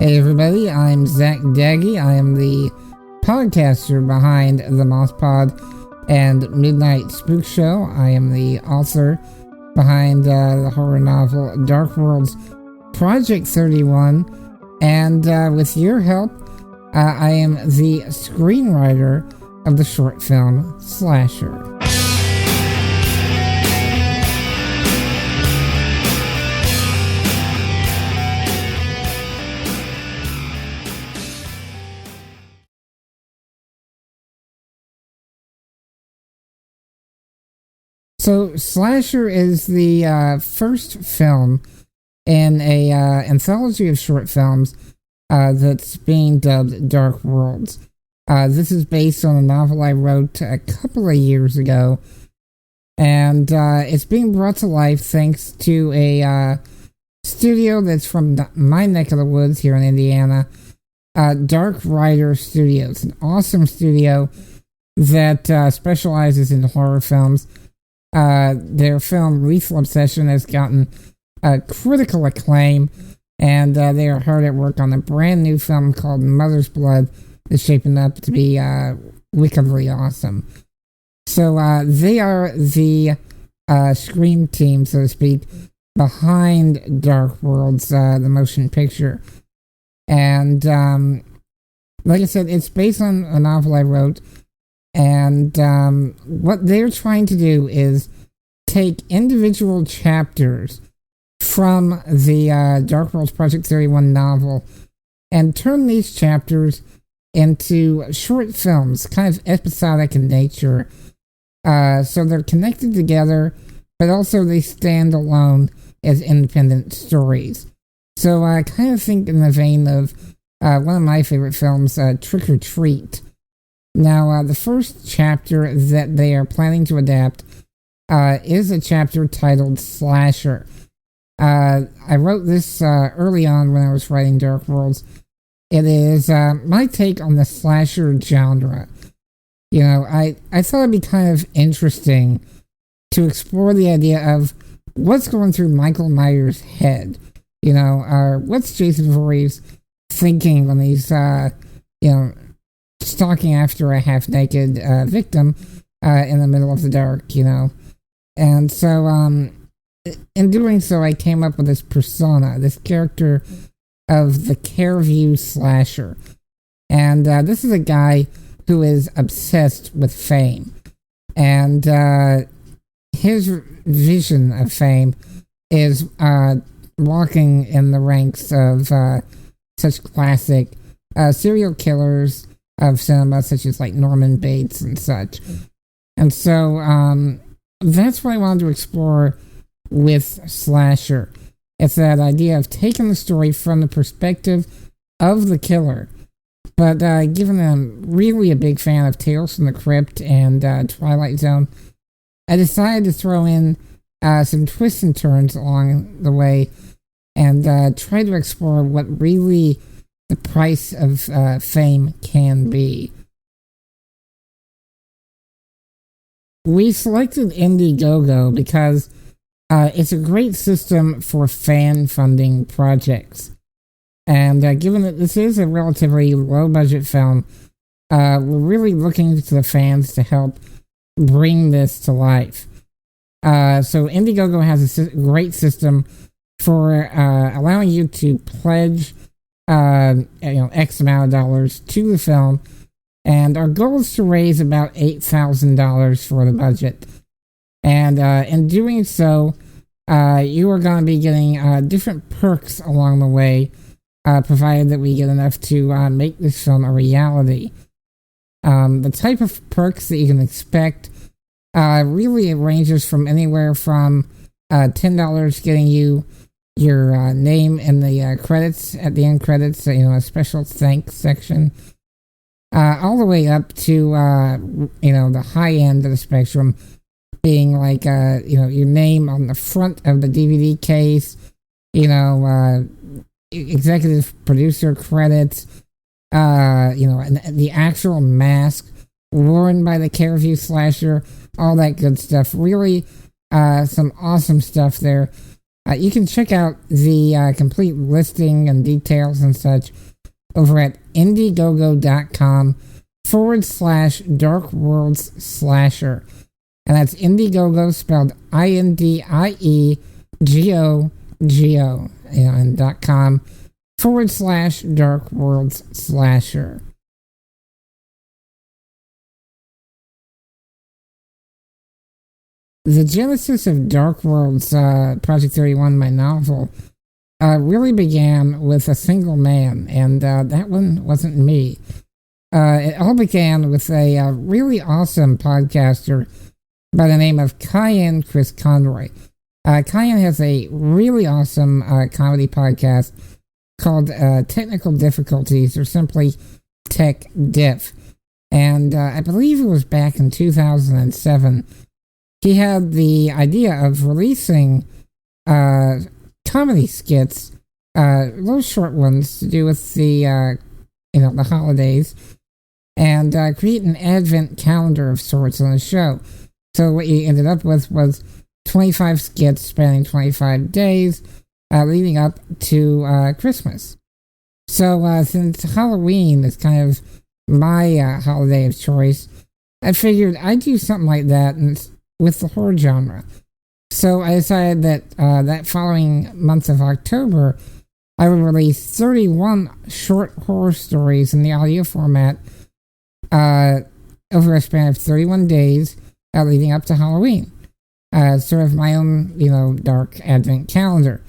Hey everybody, I'm Zack Daggy. I am the podcaster behind The Moth Pod and Midnight Spook Show. I am the author behind the horror novel Dark Worlds Project 31. And with your help, I am the screenwriter of the short film Slasher. So, Slasher is the first film in a anthology of short films that's being dubbed Dark Worlds. This is based on a novel I wrote a couple of years ago, and it's being brought to life thanks to a studio that's from my neck of the woods here in Indiana, Dark Rider Studios, an awesome studio that specializes in horror films. Their film Lethal Obsession has gotten critical acclaim, and they are hard at work on a brand new film called Mother's Blood that's shaping up to be wickedly awesome. So they are the screen team, so to speak, behind Dark Worlds, the motion picture. And like I said, it's based on a novel I wrote. And what they're trying to do is take individual chapters from the Dark Worlds Project 31 novel and turn these chapters into short films, kind of episodic in nature. So they're connected together, but also they stand alone as independent stories. So I kind of think in the vein of one of my favorite films, Trick or Treat. Now, the first chapter that they are planning to adapt is a chapter titled Slasher. I wrote this early on when I was writing Dark Worlds. It is my take on the slasher genre. You know, I thought it'd be kind of interesting to explore the idea of what's going through Michael Myers' head. You know, what's Jason Voorhees thinking when he's, stalking after a half-naked victim in the middle of the dark, you know. And so, in doing so, I came up with this persona, this character of the Careview Slasher. And this is a guy who is obsessed with fame. And his vision of fame is walking in the ranks of such classic serial killers of cinema, such as like Norman Bates and such. And so that's what I wanted to explore with Slasher. It's that idea of taking the story from the perspective of the killer. But given I'm really a big fan of Tales from the Crypt and Twilight Zone, I decided to throw in some twists and turns along the way and try to explore what really the price of fame can be. We selected Indiegogo because it's a great system for fan funding projects. And given that this is a relatively low-budget film, we're really looking to the fans to help bring this to life. So Indiegogo has a great system for allowing you to pledge X amount of dollars to the film, and our goal is to raise about $8,000 for the budget. And in doing so, you are going to be getting different perks along the way, provided that we get enough to make this film a reality. The type of perks that you can expect really ranges from anywhere from $10 getting you your name in the credits, at the end credits, a special thanks section, all the way up to, the high end of the spectrum, being like, your name on the front of the DVD case, executive producer credits, and the actual mask worn by the Careview Slasher, all that good stuff. Really, some awesome stuff there. You can check out the complete listing and details and such over at indiegogo.com/Dark Worlds Slasher. And that's Indiegogo spelled INDIEGOGO, and .com/Dark Worlds Slasher. The genesis of Dark Worlds, Project 31, my novel, really began with a single man, and that one wasn't me. It all began with a really awesome podcaster by the name of Cayenne Chris Conroy. Cayenne has a really awesome comedy podcast called Technical Difficulties, or simply Tech Diff. And I believe it was back in 2007. He had the idea of releasing comedy skits, little short ones to do with the the holidays, and create an advent calendar of sorts on the show. So what you ended up with was 25 skits spanning 25 days, leading up to Christmas. So since Halloween is kind of my holiday of choice, I figured I'd do something like that with the horror genre. So I decided that that following month of October, I would release 31 short horror stories in the audio format over a span of 31 days leading up to Halloween. Sort of my own, dark advent calendar.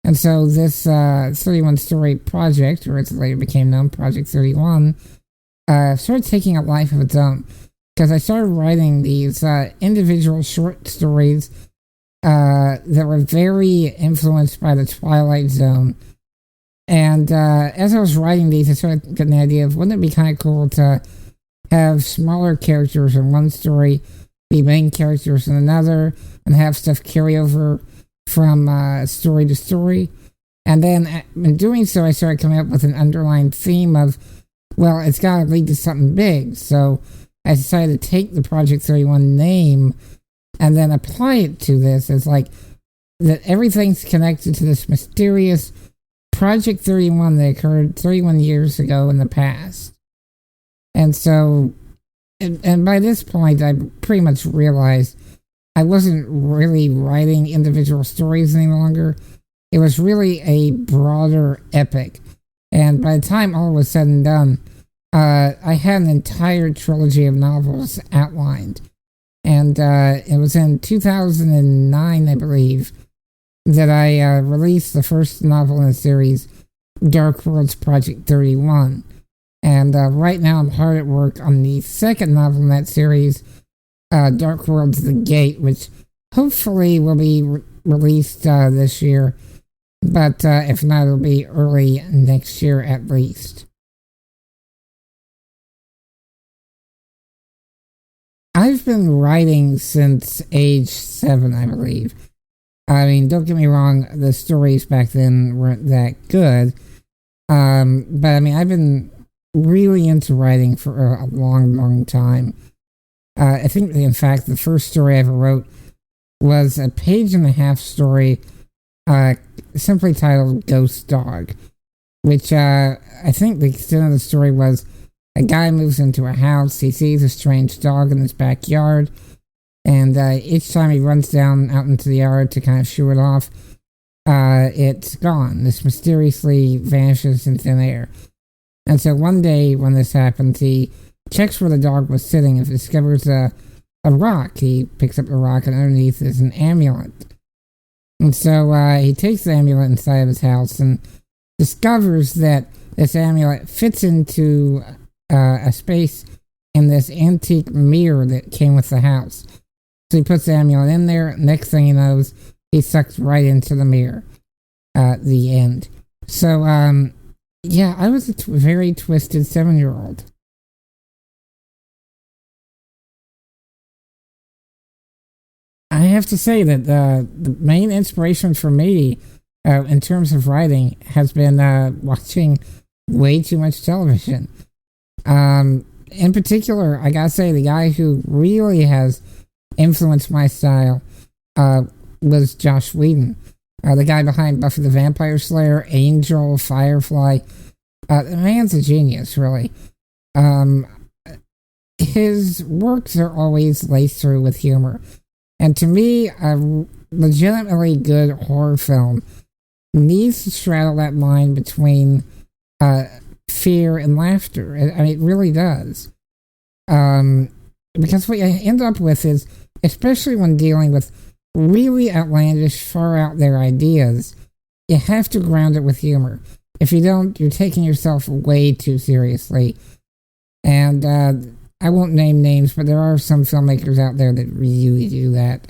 And so this 31 story project, or as it later became known, Project 31, started taking a life of its own. Because I started writing these individual short stories that were very influenced by the Twilight Zone. And as I was writing these, I started getting the idea of, wouldn't it be kind of cool to have smaller characters in one story be main characters in another, and have stuff carry over from story to story. And then in doing so, I started coming up with an underlying theme of, well, it's got to lead to something big. So I decided to take the Project 31 name and then apply it to this as like that everything's connected to this mysterious Project 31 that occurred 31 years ago in the past. And so, and by this point, I pretty much realized I wasn't really writing individual stories any longer. It was really a broader epic. And by the time all was said and done, I had an entire trilogy of novels outlined. And it was in 2009, I believe, that I released the first novel in the series, Dark Worlds Project 31. And right now I'm hard at work on the second novel in that series, Dark Worlds The Gate, which hopefully will be released this year. But if not, it'll be early next year at least. I've been writing since age 7, I believe. I mean, don't get me wrong, the stories back then weren't that good. But I mean, I've been really into writing for a long, long time. I think, in fact, the first story I ever wrote was a 1.5-page story simply titled Ghost Dog, which I think the extent of the story was a guy moves into a house, he sees a strange dog in his backyard, and each time he runs down out into the yard to kind of shoo it off, it's gone. This mysteriously vanishes in thin air. And so one day when this happens, he checks where the dog was sitting and discovers a rock. He picks up the rock, and underneath is an amulet. And so he takes the amulet inside of his house and discovers that this amulet fits into a space in this antique mirror that came with the house. So he puts the amulet in there. Next thing he knows, he sucks right into the mirror. The end. So, yeah, I was a very twisted 7-year-old. I have to say that the main inspiration for me in terms of writing has been watching way too much television. In particular, I gotta say, the guy who really has influenced my style was Joss Whedon. The guy behind Buffy the Vampire Slayer, Angel, Firefly. The man's a genius, really. His works are always laced through with humor. And to me, a legitimately good horror film needs to straddle that line between fear and laughter. It really does. Because what you end up with is, especially when dealing with really outlandish, far out there ideas, you have to ground it with humor. If you don't, you're taking yourself way too seriously. And I won't name names, but there are some filmmakers out there that really do that.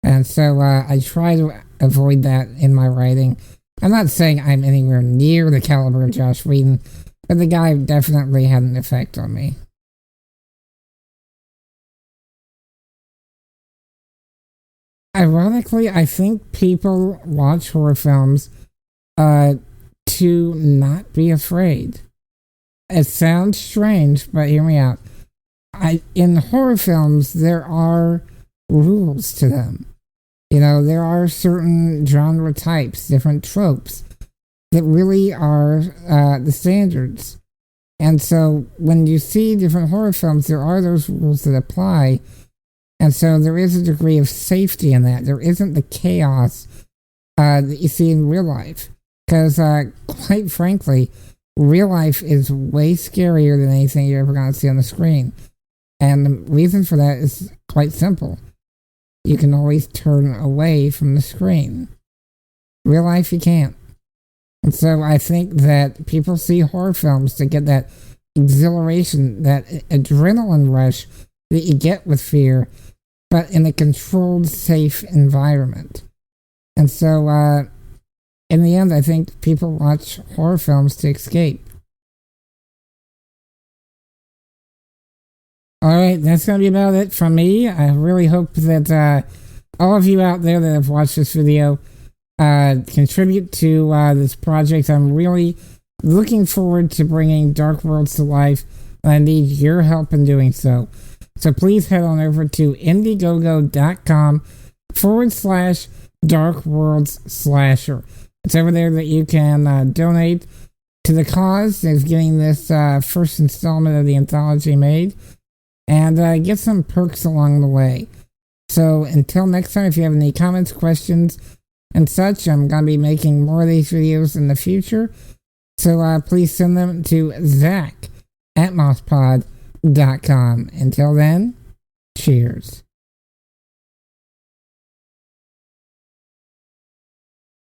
And so I try to avoid that in my writing. I'm not saying I'm anywhere near the caliber of Joss Whedon, but the guy definitely had an effect on me. Ironically, I think people watch horror films to not be afraid. It sounds strange, but hear me out. In horror films, there are rules to them. There are certain genre types, different tropes that really are the standards. And so when you see different horror films, there are those rules that apply. And so there is a degree of safety in that. There isn't the chaos that you see in real life. Because, quite frankly, real life is way scarier than anything you're ever going to see on the screen. And the reason for that is quite simple. You can always turn away from the screen. Real life, you can't. And so I think that people see horror films to get that exhilaration, that adrenaline rush that you get with fear, but in a controlled, safe environment. And so, in the end, I think people watch horror films to escape. Alright, that's going to be about it from me. I really hope that all of you out there that have watched this video contribute to this project. I'm really looking forward to bringing Dark Worlds to life, and I need your help in doing so. So please head on over to indiegogo.com/Dark Worlds Slasher. It's over there that you can donate to the cause of getting this first installment of the anthology made, and get some perks along the way. So until next time, if you have any comments, questions, and such, I'm going to be making more of these videos in the future. So please send them to Zack at MossPod.com. Until then, cheers.